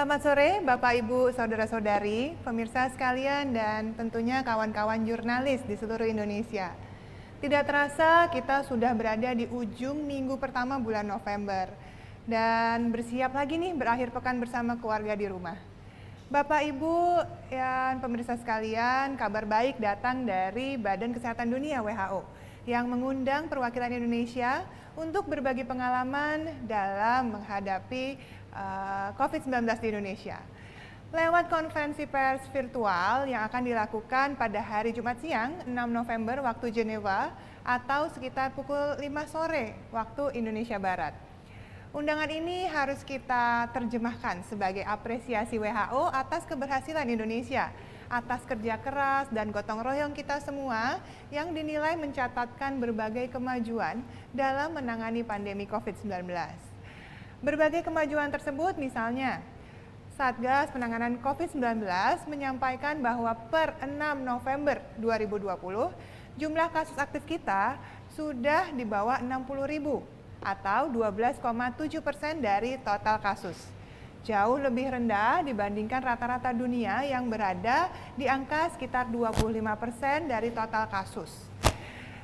Selamat sore Bapak Ibu Saudara-saudari, pemirsa sekalian dan tentunya kawan-kawan jurnalis di seluruh Indonesia. Tidak terasa kita sudah berada di ujung minggu pertama bulan November dan bersiap lagi nih berakhir pekan bersama keluarga di rumah. Bapak Ibu dan pemirsa sekalian, kabar baik datang dari Badan Kesehatan Dunia WHO yang mengundang perwakilan Indonesia untuk berbagi pengalaman dalam menghadapi COVID-19 di Indonesia. Lewat konferensi pers virtual yang akan dilakukan pada hari Jumat siang 6 November waktu Jenewa atau sekitar pukul 5 sore waktu Indonesia Barat. Undangan ini harus kita terjemahkan sebagai apresiasi WHO atas keberhasilan Indonesia, atas kerja keras dan gotong royong kita semua yang dinilai mencatatkan berbagai kemajuan dalam menangani pandemi COVID-19. Berbagai kemajuan tersebut misalnya, Satgas Penanganan COVID-19 menyampaikan bahwa per 6 November 2020, jumlah kasus aktif kita sudah di bawah 60.000 atau 12,7% dari total kasus. Jauh lebih rendah dibandingkan rata-rata dunia yang berada di angka sekitar 25% dari total kasus.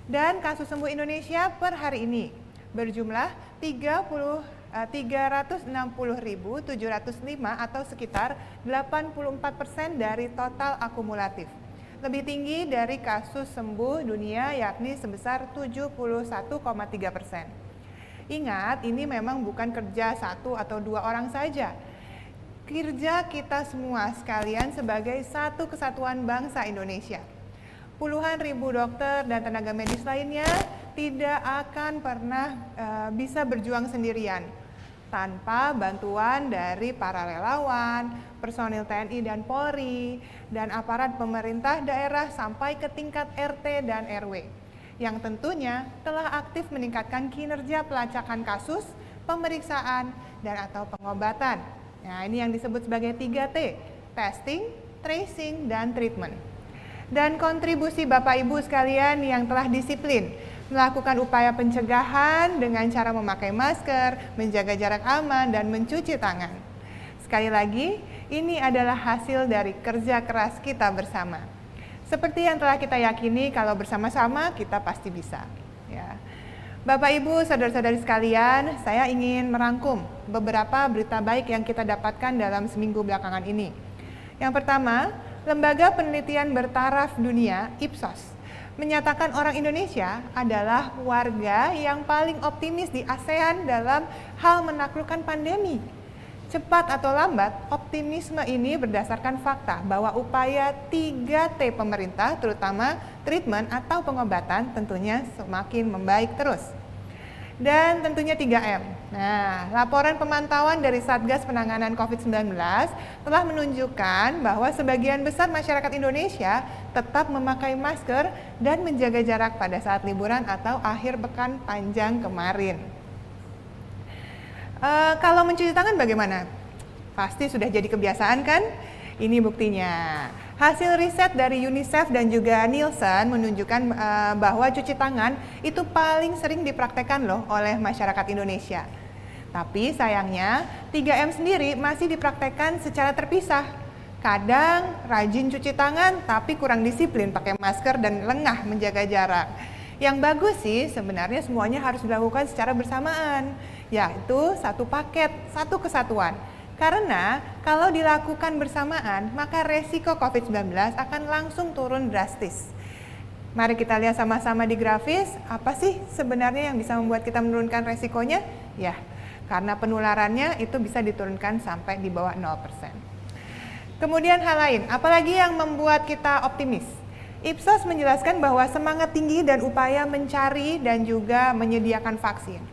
Dan kasus sembuh Indonesia per hari ini berjumlah 360.705 atau sekitar 84% dari total akumulatif. Lebih tinggi dari kasus sembuh dunia yakni sebesar 71,3%. Ingat, ini memang bukan kerja satu atau dua orang saja. Kerja kita semua sekalian sebagai satu kesatuan bangsa Indonesia. Puluhan ribu dokter dan tenaga medis lainnya tidak akan pernah bisa berjuang sendirian tanpa bantuan dari para relawan, personil TNI dan Polri, dan aparat pemerintah daerah sampai ke tingkat RT dan RW, yang tentunya telah aktif meningkatkan kinerja pelacakan kasus, pemeriksaan, dan atau pengobatan. Nah, ini yang disebut sebagai 3T, testing, tracing, dan treatment. Dan kontribusi Bapak Ibu sekalian yang telah disiplin melakukan upaya pencegahan dengan cara memakai masker, menjaga jarak aman, dan mencuci tangan. Sekali lagi, ini adalah hasil dari kerja keras kita bersama. Seperti yang telah kita yakini, kalau bersama-sama kita pasti bisa. Ya. Bapak Ibu, saudara-saudari sekalian, saya ingin merangkum beberapa berita baik yang kita dapatkan dalam seminggu belakangan ini. Yang pertama, Lembaga Penelitian Bertaraf Dunia, Ipsos, menyatakan orang Indonesia adalah warga yang paling optimis di ASEAN dalam hal menaklukkan pandemi. Cepat atau lambat, optimisme ini berdasarkan fakta bahwa upaya 3T pemerintah, terutama treatment atau pengobatan, tentunya semakin membaik terus. Dan tentunya 3M. Nah, laporan pemantauan dari Satgas Penanganan COVID-19 telah menunjukkan bahwa sebagian besar masyarakat Indonesia tetap memakai masker dan menjaga jarak pada saat liburan atau akhir pekan panjang kemarin. Kalau mencuci tangan bagaimana? Pasti sudah jadi kebiasaan kan? Ini buktinya. Hasil riset dari UNICEF dan juga Nielsen menunjukkan bahwa cuci tangan itu paling sering dipraktekkan loh oleh masyarakat Indonesia. Tapi sayangnya 3M sendiri masih dipraktekkan secara terpisah. Kadang rajin cuci tangan tapi kurang disiplin pakai masker dan lengah menjaga jarak. Yang bagus sih sebenarnya semuanya harus dilakukan secara bersamaan, yaitu satu paket, satu kesatuan. Karena kalau dilakukan bersamaan, maka resiko COVID-19 akan langsung turun drastis. Mari kita lihat sama-sama di grafis, apa sih sebenarnya yang bisa membuat kita menurunkan resikonya? Ya, karena penularannya itu bisa diturunkan sampai di bawah 0%. Kemudian hal lain, apalagi yang membuat kita optimis? Ipsos menjelaskan bahwa semangat tinggi dan upaya mencari dan juga menyediakan vaksin.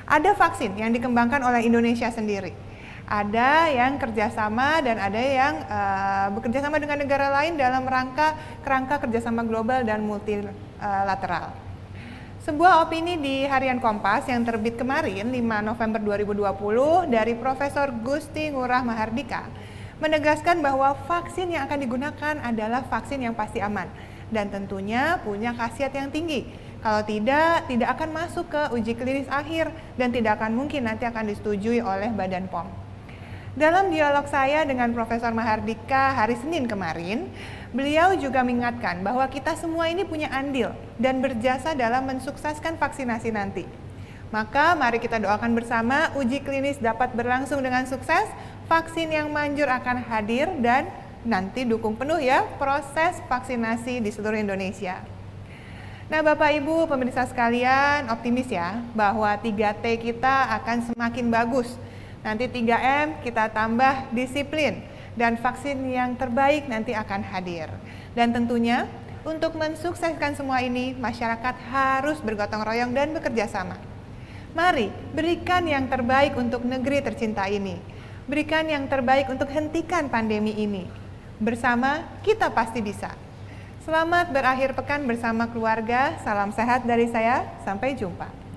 Ada vaksin yang dikembangkan oleh Indonesia sendiri. Ada yang kerjasama dan ada yang bekerjasama dengan negara lain dalam kerangka kerjasama global dan multilateral. Sebuah opini di Harian Kompas yang terbit kemarin 5 November 2020 dari Profesor Gusti Ngurah Mahardika menegaskan bahwa vaksin yang akan digunakan adalah vaksin yang pasti aman dan tentunya punya khasiat yang tinggi. Kalau tidak akan masuk ke uji klinis akhir dan tidak akan mungkin nanti akan disetujui oleh Badan POM. Dalam dialog saya dengan Profesor Mahardika hari Senin kemarin, beliau juga mengingatkan bahwa kita semua ini punya andil dan berjasa dalam mensukseskan vaksinasi nanti. Maka mari kita doakan bersama uji klinis dapat berlangsung dengan sukses, vaksin yang manjur akan hadir dan nanti dukung penuh ya proses vaksinasi di seluruh Indonesia. Nah Bapak Ibu pemirsa sekalian, optimis ya bahwa 3T kita akan semakin bagus. Nanti 3M kita tambah disiplin dan vaksin yang terbaik nanti akan hadir. Dan tentunya untuk mensukseskan semua ini masyarakat harus bergotong royong dan bekerja sama. Mari berikan yang terbaik untuk negeri tercinta ini. Berikan yang terbaik untuk hentikan pandemi ini. Bersama kita pasti bisa. Selamat berakhir pekan bersama keluarga. Salam sehat dari saya. Sampai jumpa.